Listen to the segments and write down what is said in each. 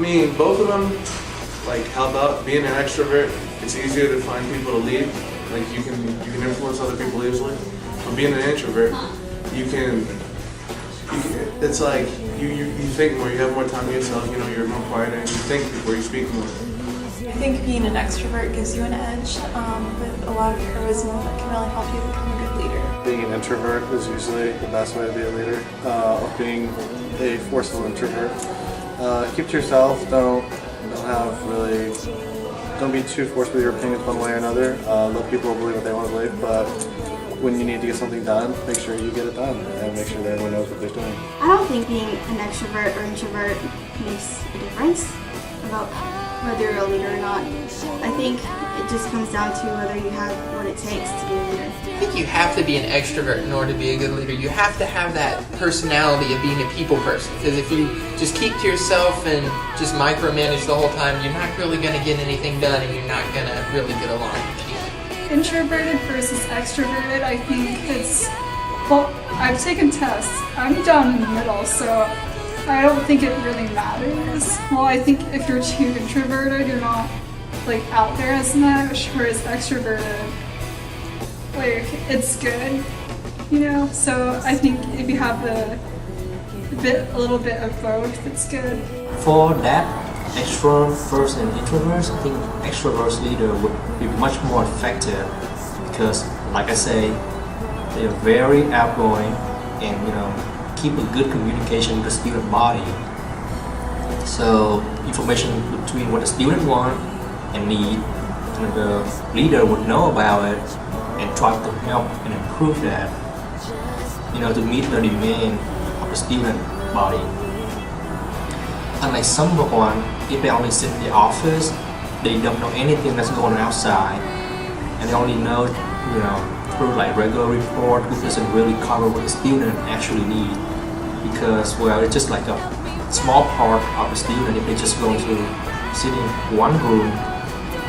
mean, both of them like help out. Being an extrovert, it's easier to find people to lead. Like you can influence other people easily. But being an introvert, it's like you think more. You have more time to yourself. You know, you're more quiet and you think before you speak more. I think being an extrovert gives you an edge with a lot of charisma that can really help you become a good leader. Being an introvert is usually the best way to be a leader. Being a forceful introvert, keep to yourself. Don't be too forced with your opinions one way or another. Let people believe what they want to believe, but when you need to get something done, make sure you get it done and make sure that everyone knows what they're doing. I don't think being an extrovert or introvert makes a difference about whether you're a leader or not. I think it just comes down to whether you have what it takes to be a leader. I think you have to be an extrovert in order to be a good leader. You have to have that personality of being a people person, because if you just keep to yourself and just micromanage the whole time, you're not really going to get anything done and you're not going to really get along with anyone. Introverted versus extroverted, I think well, I've taken tests. I'm down in the middle, so I don't think it really matters. Well, I think if you're too introverted, you're not like out there as much, whereas extroverted, like it's good, you know? So I think if you have a little bit of both, it's good. For that, extroverts and introverts, I think extroverts leader would be much more effective because, like I say, they are very outgoing and keep a good communication with the student body. So information between what the student want and need, and the leader would know about it and try to help and improve that. To meet the demand of the student body. Unlike someone, if they only sit in the office, they don't know anything that's going on outside, and they only know, through like regular report, who doesn't really cover what the student actually need, because it's just like a small part of the student. If they just go to sit in one room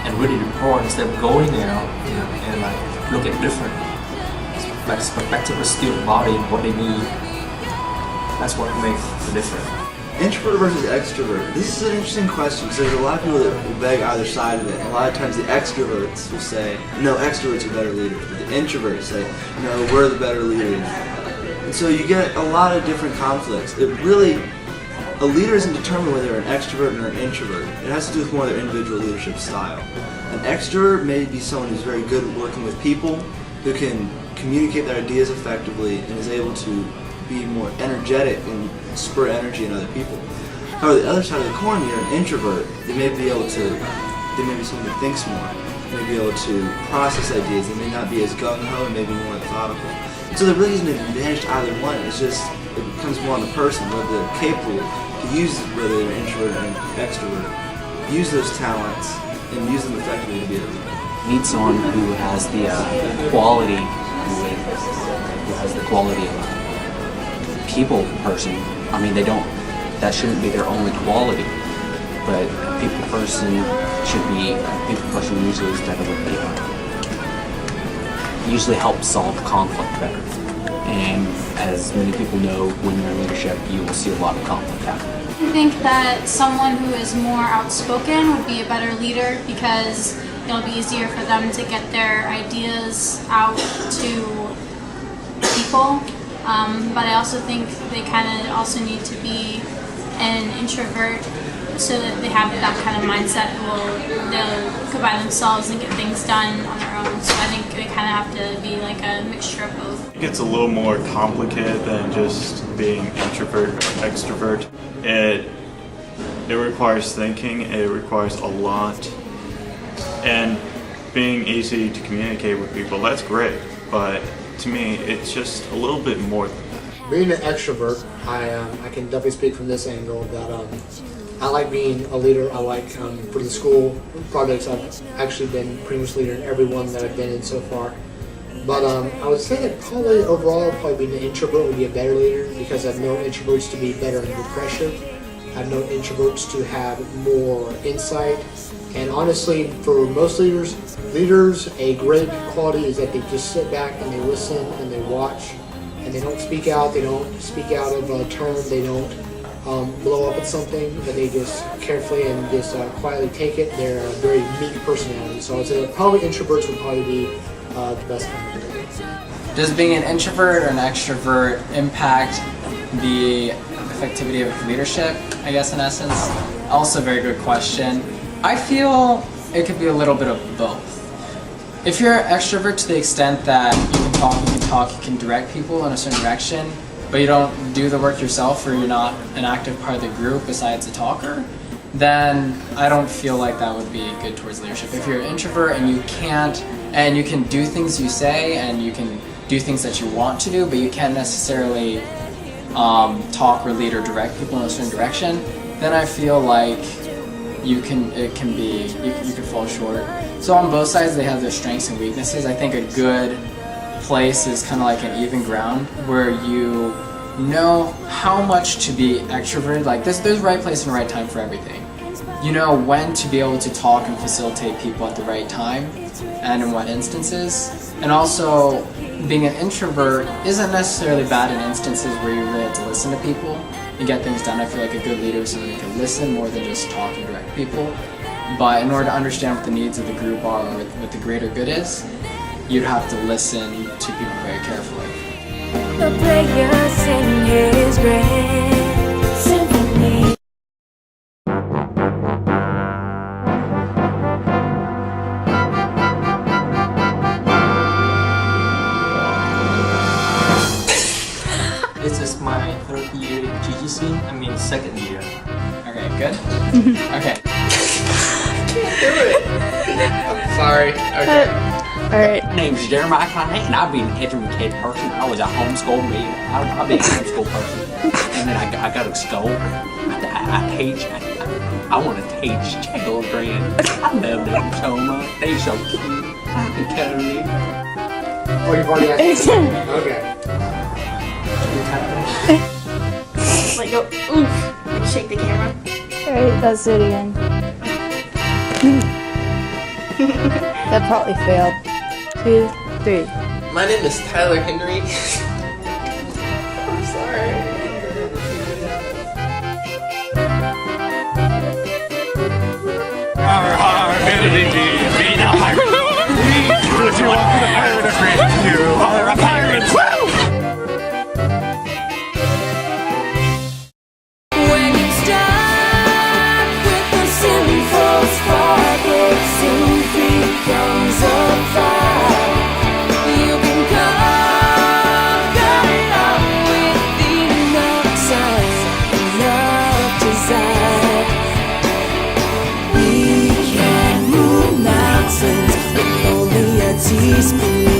and read the report instead of going out, and like look at different perspective of the student body and what they need. That's what makes the difference. Introvert versus extrovert. This is an interesting question because there's a lot of people that will beg either side of it. And a lot of times the extroverts will say, no, extroverts are better leaders. But the introverts say, no, we're the better leaders. And so you get a lot of different conflicts. A leader isn't determined whether they're an extrovert or an introvert. It has to do with more of their individual leadership style. An extrovert may be someone who's very good at working with people, who can communicate their ideas effectively and is able to be more energetic and spur energy in other people. However, the other side of the coin, you're an introvert. They may be someone that thinks more. They may be able to process ideas. They may not be as gung-ho and maybe more methodical. And so there really isn't an advantage to either one. It becomes more on the person, whether they're capable to use, whether they're an introvert or an extrovert, use those talents and use them effectively to be a leader. Need someone who has the quality, who has the quality of people person. I mean, that shouldn't be their only quality, but a people person usually is better with people. Usually helps solve conflict better. And as many people know, when you're in leadership, you will see a lot of conflict happen. I think that someone who is more outspoken would be a better leader because it'll be easier for them to get their ideas out to people. But I also think they kind of also need to be an introvert so that they have that kind of mindset they'll go by themselves and get things done on their own. So I think they kind of have to be like a mixture of both. It gets a little more complicated than just being introvert or extrovert. It requires thinking, it requires a lot, and being easy to communicate with people, that's great, but to me, it's just a little bit more than that. Being an extrovert, I can definitely speak from this angle that I like being a leader. I like for the school projects, I've actually been pretty much leader in every one that I've been in so far. But I would say that probably overall, being an introvert would be a better leader because I've known introverts to be better under pressure. I've known introverts to have more insight. And honestly, for most leaders, a great quality is that they just sit back and they listen and they watch, and they don't speak out. They don't speak out of turn. They don't blow up at something, but they just carefully and just quietly take it. They're a very meek personality. So I'd say probably introverts would probably be the best kind of leader. Does being an introvert or an extrovert impact the effectivity of leadership, I guess, in essence? Also a very good question. I feel it could be a little bit of both. If you're an extrovert to the extent that you can direct people in a certain direction, but you don't do the work yourself or you're not an active part of the group besides a talker, then I don't feel like that would be good towards leadership. If you're an introvert and you can do things you say and you can do things that you want to do, but you can't necessarily talk or lead or direct people in a certain direction, then I feel like you can fall short. So on both sides they have their strengths and weaknesses. I think a good place is kind of like an even ground where you know how much to be extroverted. Like there's right place and right time for everything. You know when to be able to talk and facilitate people at the right time and in what instances. And also being an introvert isn't necessarily bad in instances where you really have to listen to people and get things done. I feel like a good leader is someone who can listen more than just talk and direct people. But in order to understand what the needs of the group are or what the greater good is, you'd have to listen to people very carefully. The player sing his great symphony. This is my third year in GGC. I mean, second year. Okay, good? Okay. Do it. I'm sorry. Okay. Alright. My name's Jeremiah Conant, and I've been an educated person. I was a homeschool me. I've been a homeschool person. And then I got a school. I teach. I want to teach children. I love them so much. They're so cute. I can tell you. Oh, you've already answered. Okay. Like go oof and shake the camera. Alright, let's do it again. That probably failed. 2, 3. My name is Tyler Henry. I'm sorry. You are a pirate! When you start with a sinful spark, it soon becomes a fire. You can conquer it all with enough time, enough desire. We can move mountains with only a teaspoon